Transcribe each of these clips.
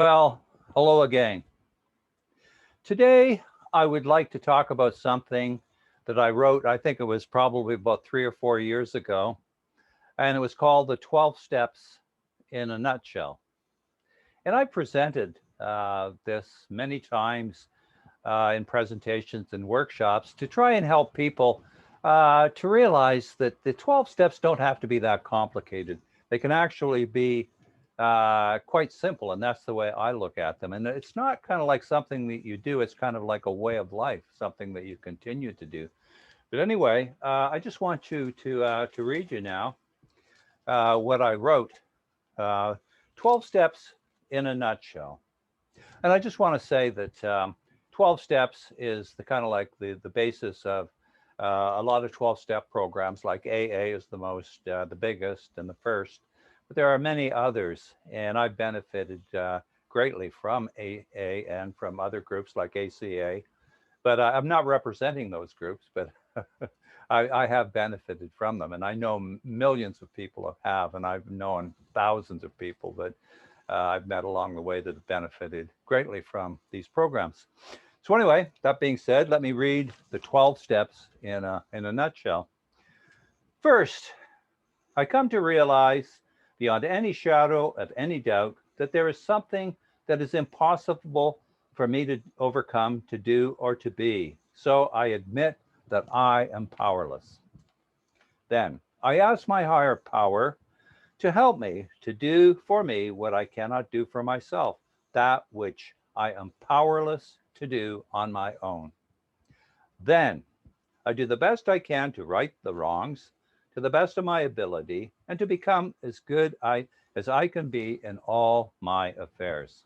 Well, hello again. Today, I would like to talk about something that I wrote, I think it was probably about 3 or 4 years ago, and it was called The 12 Steps in a Nutshell. And I presented this many times in presentations and workshops to try and help people to realize that the 12 steps don't have to be that complicated. They can actually be quite simple, and that's the way I look at them. And it's not kind of like something that you do, it's kind of like a way of life, something that you continue to do. But anyway, I just want you to read you now what I wrote, uh, 12 steps in a nutshell. And I just want to say that 12 steps is the kind of like the basis of a lot of 12-step programs. Like AA is the most, the biggest and the first, but there are many others. And I've benefited greatly from AA and from other groups like ACA. But I'm not representing those groups, but I have benefited from them. And I know millions of people have, and I've known thousands of people that I've met along the way that have benefited greatly from these programs. So anyway, that being said, let me read the 12 steps in a nutshell. First, I come to realize beyond any shadow of any doubt that there is something that is impossible for me to overcome, to do, or to be. So I admit that I am powerless. Then I ask my higher power to help me to do for me what I cannot do for myself, that which I am powerless to do on my own. Then I do the best I can to right the wrongs to the best of my ability and to become as good as I can be in all my affairs.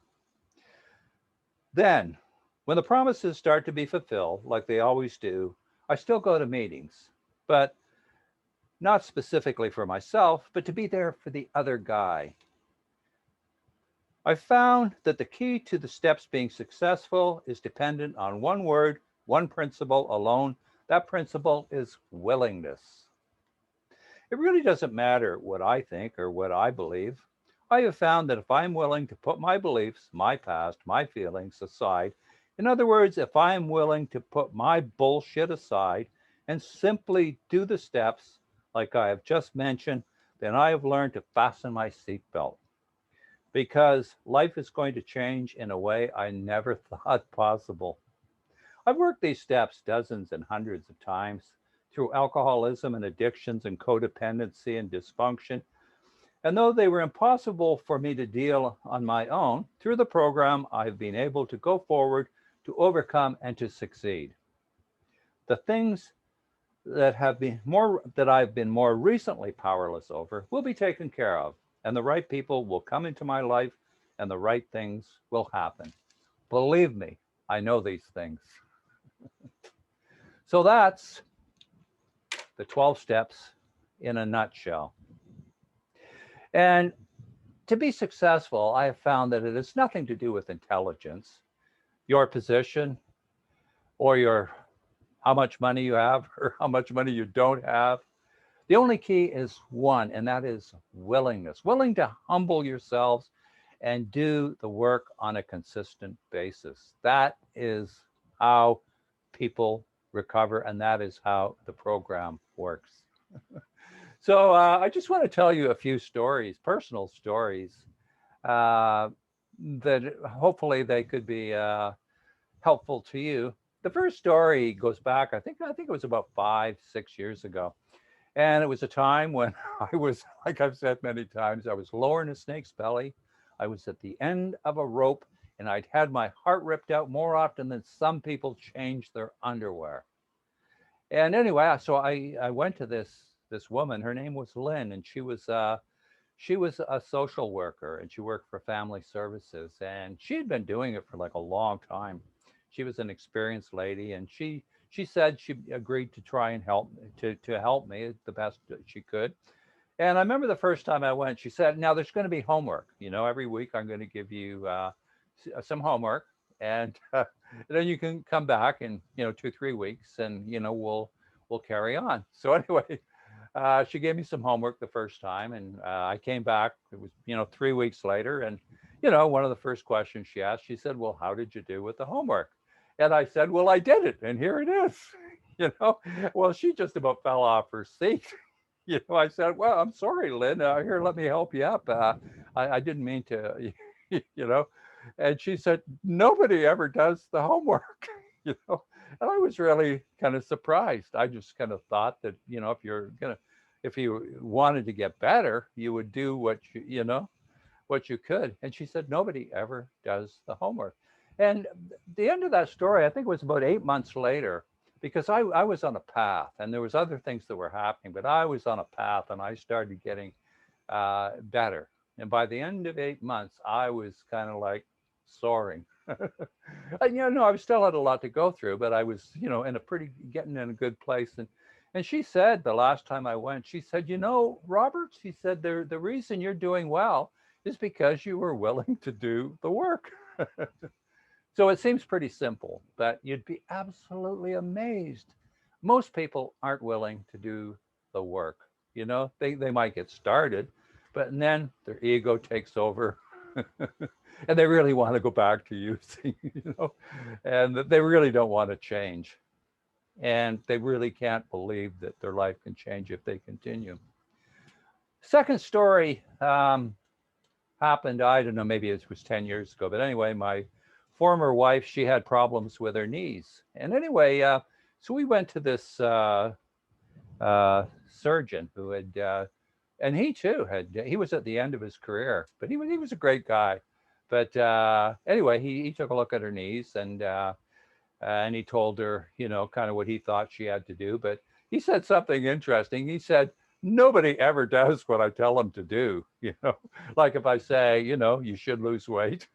Then, when the promises start to be fulfilled, like they always do, I still go to meetings, but not specifically for myself, but to be there for the other guy. I found that the key to the steps being successful is dependent on one word, one principle alone. That principle is willingness. It really doesn't matter what I think or what I believe. I have found that if I'm willing to put my beliefs, my past, my feelings aside, in other words, if I'm willing to put my bullshit aside and simply do the steps like I have just mentioned, then I have learned to fasten my seatbelt because life is going to change in a way I never thought possible. I've worked these steps dozens and hundreds of times through alcoholism and addictions and codependency and dysfunction. And though they were impossible for me to deal on my own, through the program, I've been able to go forward, to overcome, and to succeed. The things that I've been more recently powerless over will be taken care of, and the right people will come into my life, and the right things will happen. Believe me, I know these things. So that's the 12 steps in a nutshell. And to be successful, I have found that it has nothing to do with intelligence, your position, or your how much money you have or how much money you don't have. The only key is one, and that is willingness, willing to humble yourselves and do the work on a consistent basis. That is how people recover, and that is how the program works. So I just want to tell you a few stories, personal stories, uh, that hopefully they could be helpful to you. The first story goes back, I think it was about 5, 6 years ago. And it was a time when I was, like I've said many times, I was lower in a snake's belly. I was at the end of a rope and I'd had my heart ripped out more often than some people change their underwear. And anyway, so I went to this woman. Her name was Lynn, and she was a social worker, and she worked for family services, and she had been doing it for like a long time. She was an experienced lady, and she said she agreed to try and to help me the best that she could. And I remember the first time I went, she said, "Now there's going to be homework. You know, every week I'm going to give you some homework, and then you can come back in 2 3 weeks, and we'll carry on." So anyway, she gave me some homework the first time, and I came back. It was 3 weeks later, and one of the first questions she asked, she said, well, how did you do with the homework? And I said, well, I did it. And here it is. you know, well, she just about fell off her seat. I said, well, I'm sorry, Lynn. Here, let me help you up. I didn't mean to, you know. And she said, nobody ever does the homework, you know. And I was really kind of surprised. I just kind of thought that, if you wanted to get better, you would do what you could. And she said, nobody ever does the homework. And the end of that story, I think it was about 8 months later, because I was on a path and there was other things that were happening, but I was on a path and I started getting better. And by the end of 8 months, I was kind of like soaring. And, I still had a lot to go through, but I was, getting in a good place. And she said the last time I went, she said, Robert, she said, the reason you're doing well is because you were willing to do the work. So it seems pretty simple, but you'd be absolutely amazed. Most people aren't willing to do the work. They might get started, but then their ego takes over and they really want to go back to using, and they really don't want to change. And they really can't believe that their life can change if they continue. Second story happened, I don't know, maybe it was 10 years ago, but anyway, my former wife, she had problems with her knees. And anyway, so we went to this surgeon who had, and he too he was at the end of his career, but he was a great guy. But anyway, he took a look at her knees and he told her, kind of what he thought she had to do. But he said something interesting. He said, nobody ever does what I tell them to do. Like if I say, you should lose weight,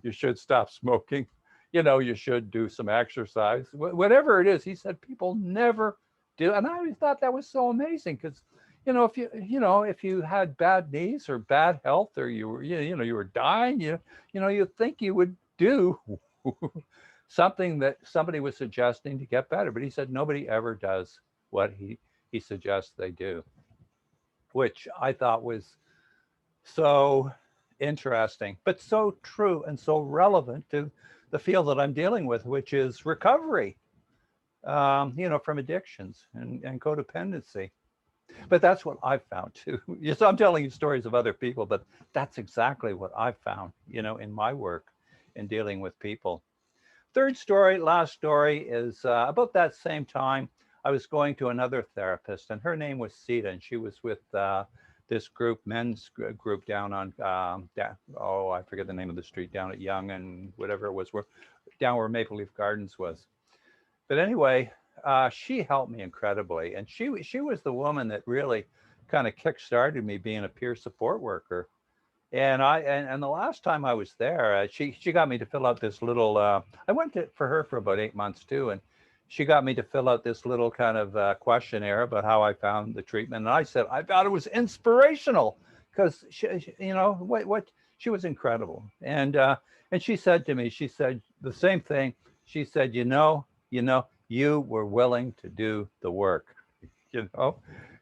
you should stop smoking, you should do some exercise, whatever it is. He said people never do. And I always thought that was so amazing because, if you had bad knees or bad health or you were dying, you think you would do something that somebody was suggesting to get better. But he said nobody ever does what he suggests they do, which I thought was so interesting, but so true and so relevant to the field that I'm dealing with, which is recovery, from addictions and codependency. But that's what I've found too. So I'm telling you stories of other people, but that's exactly what I've found, in my work in dealing with people. Third story, last story, is about that same time. I was going to another therapist, and her name was Sita, and she was with this group, men's group down on, I forget the name of the street, down at Yonge and whatever it was, down where Maple Leaf Gardens was. But anyway, she helped me incredibly, and she was the woman that really kind of kick-started me being a peer support worker. And the last time I was there, she got me to fill out this little. I went for her for about 8 months too, and she got me to fill out this little kind of questionnaire about how I found the treatment. And I said I thought it was inspirational because she was incredible. And she said to me, she said the same thing. She said, you were willing to do the work,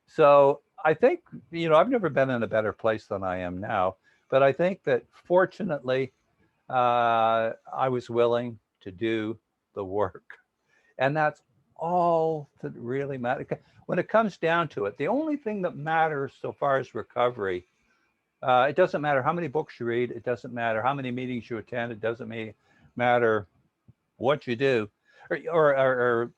So I think I've never been in a better place than I am now. But I think that fortunately, I was willing to do the work. And that's all that really matters. When it comes down to it, the only thing that matters so far as recovery, it doesn't matter how many books you read. It doesn't matter how many meetings you attend. It doesn't matter what you do or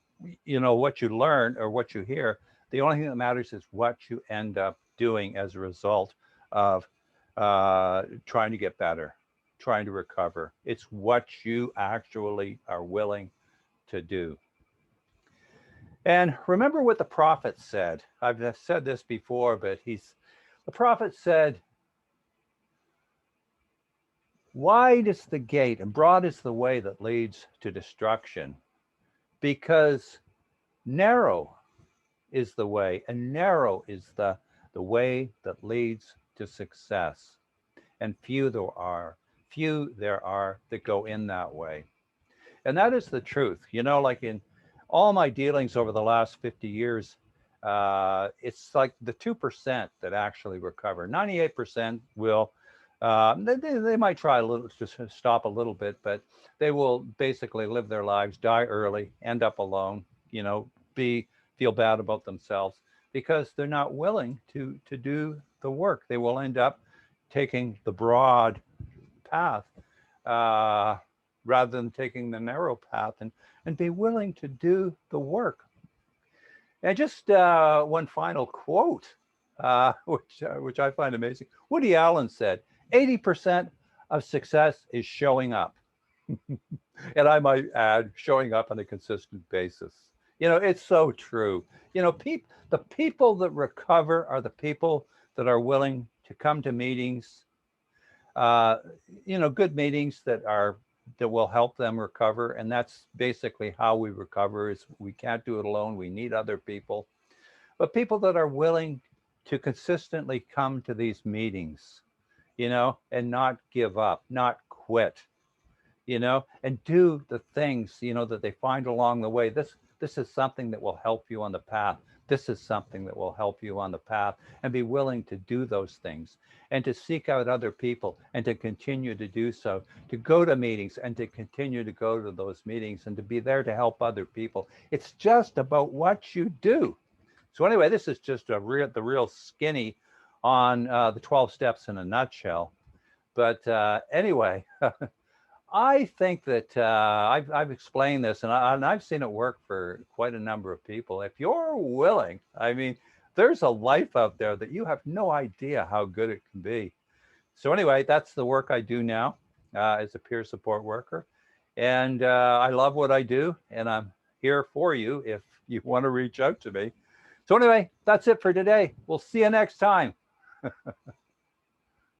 what you learn or what you hear. The only thing that matters is what you end up doing as a result of trying to get better, trying to recover. It's what you actually are willing to do. And remember what the prophet said. I've said this before, but the prophet said, wide is the gate and broad is the way that leads to destruction, because narrow is the way and narrow is the way that leads to success. And few there are that go in that way. And that is the truth. Like in all my dealings over the last 50 years, it's like the 2% that actually recover. 98% will They might try a little, just stop a little bit, but they will basically live their lives, die early, end up alone, feel bad about themselves because they're not willing to do the work. They will end up taking the broad path uh, rather than taking the narrow path, and be willing to do the work. And just one final quote, which I find amazing. Woody Allen said, 80% of success is showing up. And I might add, showing up on a consistent basis. It's so true. The people that recover are the people that are willing to come to meetings, uh, good meetings that will help them recover. And that's basically how we recover. Is we can't do it alone. We need other people, but people that are willing to consistently come to these meetings, and not give up, not quit, and do the things, that they find along the way. This is something that will help you on the path. This is something that will help you on the path, and be willing to do those things, and to seek out other people, and to continue to do so, to go to meetings and to continue to go to those meetings, and to be there to help other people. It's just about what you do. So anyway, this is just the real skinny on the 12 steps in a nutshell. But anyway, I think that I've explained this, and I've seen it work for quite a number of people. If you're willing, I mean, there's a life out there that you have no idea how good it can be. So anyway, that's the work I do now as a peer support worker. And I love what I do, and I'm here for you if you want to reach out to me. So anyway, that's it for today. We'll see you next time.